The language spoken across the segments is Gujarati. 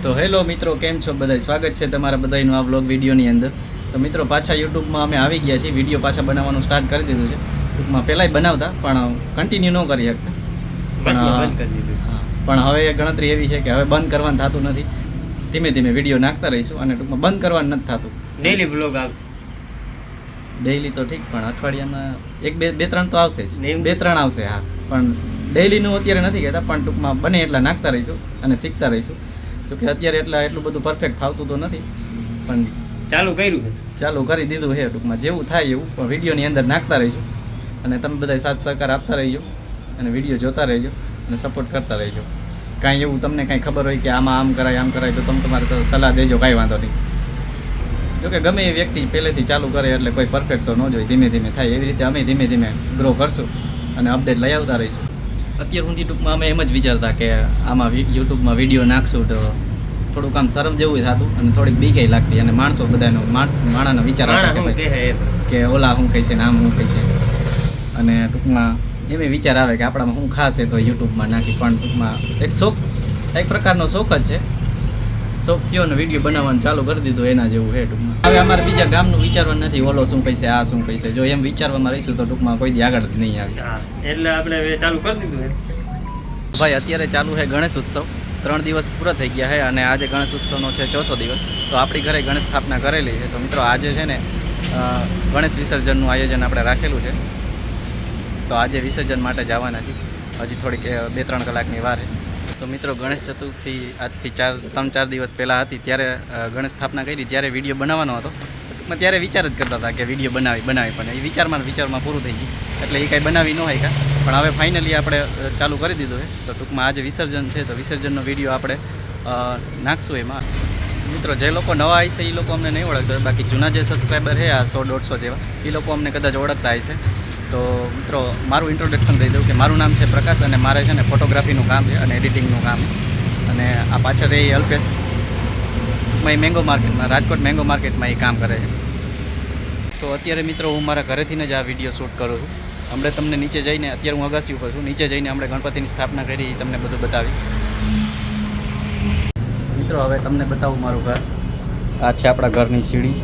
તો હેલો મિત્રો, કેમ છો બધા? સ્વાગત છે તમારા બધાનું આ વ્લોગ વિડીયોની અંદર. તો મિત્રો પાછા યુટ્યુબમાં અમે આવી ગયા છીએ. વિડીયો પાછા બનાવવાનું સ્ટાર્ટ કરી દીધું છે. ટૂંકમાં પહેલાંય બનાવતા પણ કન્ટિન્યુ ન કરી શકતા, પણ હવે ગણતરી એવી છે કે હવે બંધ કરવાનું થતું નથી. ધીમે ધીમે વિડીયો નાખતા રહીશું અને ટૂંકમાં બંધ કરવાનું નથી થતું. ડેઈલી વ્લોગ આવશે. ડેઈલી તો ઠીક, પણ અઠવાડિયામાં એક બે ત્રણ તો આવશે જ. બે ત્રણ આવશે, હા, પણ ડેઈલીનું અત્યારે નથી કહેતા, પણ ટૂંકમાં બને એટલા નાખતા રહીશું અને શીખતા રહીશું. જોકે અત્યારે એટલું બધું પરફેક્ટ ફાવતું તો નથી, પણ ચાલુ કર્યું છે, ચાલુ કરી દીધું છે. ટૂંકમાં જેવું થાય એવું પણ વિડીયોની અંદર નાખતા રહીશું અને તમે બધા સાથ સહકાર આપતા રહીજો અને વિડીયો જોતા રહેજો અને સપોર્ટ કરતા રહેજો. કાંઈ એવું તમને કાંઈ ખબર હોય કે આમાં આમ કરાય તો તમે તમારે તો સલાહ દેજો, કાંઈ વાંધો નહીં. જોકે ગમે એ વ્યક્તિ પહેલેથી ચાલુ કરે એટલે કોઈ પરફેક્ટ તો ન જોઈએ, ધીમે ધીમે થાય. એવી રીતે અમે ધીમે ધીમે ગ્રો કરશું અને અપડેટ લઈ આવતા રહીશું. અત્યાર સુધી ટૂંકમાં અમે એમ જ વિચારતા કે આમાં યુટ્યુબમાં વિડીયો નાખશું તો થોડુંક આમ શરમ જેવું થતું અને થોડીક બીકાઈ લાગતી, અને માણસો બધાનો માણાનો વિચાર આવતા કે ઓલા શું કહે છે ને આમ શું કહે છે, અને ટૂંકમાં એમ વિચાર આવે કે આપણામાં શું ખાસ છે તો યુટ્યુબમાં નાખી. પણ ટૂંકમાં એક પ્રકારનો શોખ જ છે. શોખ થયો ને વિડીયો બનાવવાનું ચાલુ કરી દીધું, એના જેવું છે ટૂંકમાં. હવે અમારે બીજા ગામનું વિચારવાનું નથી, ઓલો શું કહેશે, આ શું કહેશે. જો એમ વિચારવામાં રહીશું તો ટૂંકમાં કોઈ દી આગળ જ નહીં આવે. એટલે આપણે ચાલુ કરી દીધું છે. ભાઈ અત્યારે ચાલુ છે ગણેશ ઉત્સવ. 3 દિવસ પૂરા થઈ ગયા છે અને આજે ગણેશ ઉત્સવનો છે 4થો દિવસ. તો આપણી ઘરે ગણેશ સ્થાપના કરેલી છે. તો મિત્રો આજે છે ને ગણેશ વિસર્જનનું આયોજન આપણે રાખેલું છે. તો આજે વિસર્જન માટે જવાના છીએ. હજી થોડીક 2-3 કલાકની વાર છે. તો મિત્રો ગણેશ ચતુર્થી આજથી 3-4 દિવસ પહેલાં હતી, ત્યારે ગણેશ સ્થાપના કરી, ત્યારે વિડીયો બનાવવાનો હતો. ટૂંકમાં ત્યારે વિચાર જ કરતા હતા કે વિડીયો બનાવી પણ એ વિચારમાં પૂરું થઈ ગયું, એટલે એ કાંઈ બનાવી ન હોય. પણ હવે ફાઇનલી આપણે ચાલુ કરી દીધું છે. તો ટૂંકમાં આજે વિસર્જન છે, તો વિસર્જનનો વિડીયો આપણે નાખશું એમાં. મિત્રો જે લોકો નવા હશે એ લોકો અમને નહીં ઓળખતા, બાકી જૂના જે સબસ્ક્રાઈબર છે આ 100-150 જેવા, એ લોકો અમને કદાચ ઓળખતા હશે. તો મિત્રો મારું ઇન્ટ્રોડક્શન દઈ દઉં કે મારું નામ છે પ્રકાશ અને મારે છે ને ફોટોગ્રાફીનું કામ છે અને એડિટિંગનું કામ છે. અને આ પાછળ એ અલ્પેશ એ મેંગો માર્કેટમાં, રાજકોટ મેંગો માર્કેટમાં એ કામ કરે છે. તો અત્યારે મિત્રો હું મારા ઘરેથી જ આ વિડીયો શૂટ કરું છું. હમણાં તમને નીચે જઈને, અત્યારે હું અગાસી ઉપર છું, નીચે જઈને આપણે ગણપતિની સ્થાપના કરી તમને બધું બતાવીશ. મિત્રો હવે તમને બતાવું મારું ઘર. આ છે આપણા ઘરની સીડી.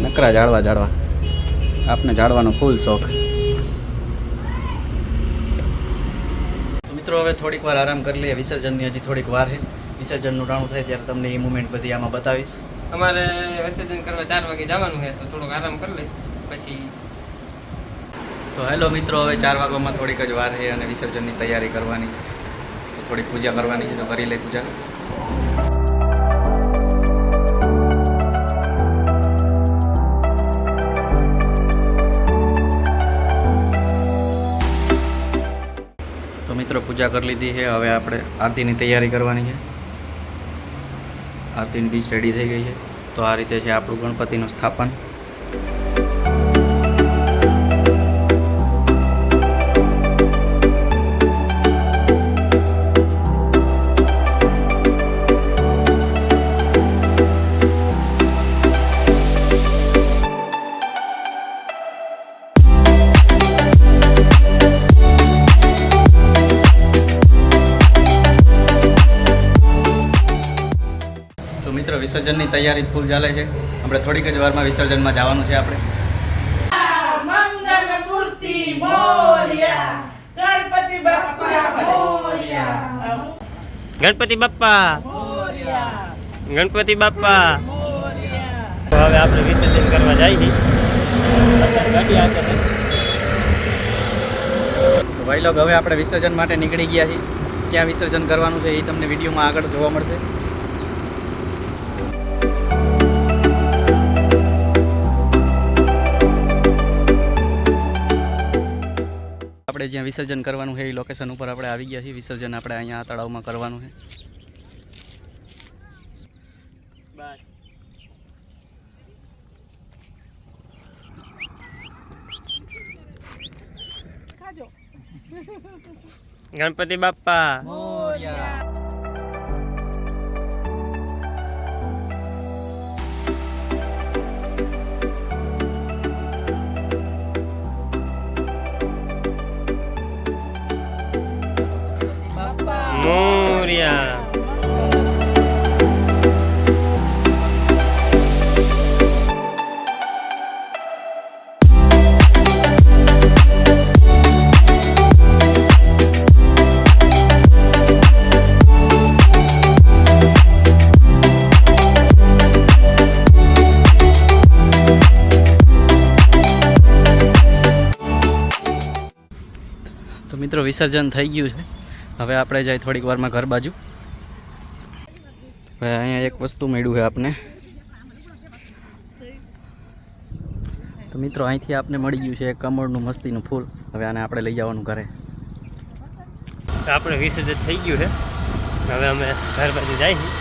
નકરા ઝાડવા આપને ઝાડવાનો ફૂલ શોખ. તો મિત્રો હવે થોડીક વાર આરામ કરી લઈએ. વિસર્જનની હજી થોડીક વાર છે. વિસર્જનનું ટાણું થાય ત્યારે તમને એ મુમેન્ટ બધી આમાં બતાવીશ. અમારે વિસર્જન કરવા 4 વાગે જવાનું છે, તો થોડોક આરામ કરી લઈ પછી. તો હેલો મિત્રો, હવે 4 વાગ્યામાં થોડીક જ વાર છે અને વિસર્જનની તૈયારી કરવાની. તો થોડીક પૂજા કરવાની છે, તો કરી લઈ પૂજા. તો મિત્રો પૂજા કરી લીધી છે. હવે આપણે આરતીની તૈયારી કરવાની છે. આરતીની ડીશ રેડી થઈ ગઈ છે. તો આ રીતે છે આપણું ગણપતિનું સ્થાપન. મિત્રો વિસર્જનની તૈયારી ફૂલ ચાલે છે. આપણે થોડીક જ વારમાં વિસર્જનમાં જવાનું છે. આપણે મંગલ મૂર્તિ મોર્યા, ગણપતિ બાપ્પા મોર્યા, ગણપતિ બાપ્પા મોર્યા, ગણપતિ બાપ્પા. મોર્યા. તો હવે આપણે વિસર્જન કરવા જઈએ છીએ. ગાડી આગળ છે. તો ભાઈ લોક હવે આપણે વિસર્જન માટે નીકળી ગયા છીએ. ક્યાં વિસર્જન કરવાનું છે એ તમને વિડીયોમાં આગળ જોવા મળશે. આપણે જ્યાં વિસર્જન કરવાનું છે એ લોકેશન ઉપર આપણે આવી ગયા છીએ. વિસર્જન આપણે અહીંયા તળાવમાં કરવાનું છે. ગણપતિ બાપ્પા મોર્યા. મોર્યા. મિત્રો વિસર્જન થઈ ગયું છે. હવે આપણે જાય થોડીક વારમાં ઘર બાજુ. હવે અહીંયા એક વસ્તુ મળ્યું છે આપને. તો મિત્રો અહીંથી આપને મળી ગયું છે એક કમળનું મસ્તીનું ફૂલ. હવે આને આપણે લઈ જવાનું ઘરે. આપણે વિસર્જન થઈ ગયું છે. હવે અમે ઘર બાજુ જાય છીએ.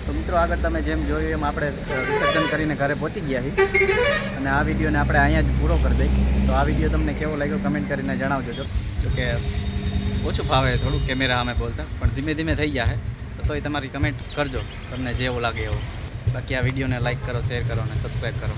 તો મિત્રો આગળ તમે જેમ જોયું એમ આપણે વિસર્જન કરીને ઘરે પહોંચી ગયા છીએ. અને આ વિડીયોને આપણે અહીંયા જ પૂરો કરી દઈએ. તો આ વિડીયો તમને કેવો લાગ્યો કમેન્ટ કરીને જણાવજો. જો કે ઓછું ફાવે થોડું કેમેરા અમે બોલતા, પણ ધીમે ધીમે થઈ ગયા છે. તોય તમારી કમેન્ટ કરજો તમને જેવો લાગે એવો. બાકી આ વિડીયોને લાઈક કરો, શેર કરો અને સબસ્ક્રાઈબ કરો.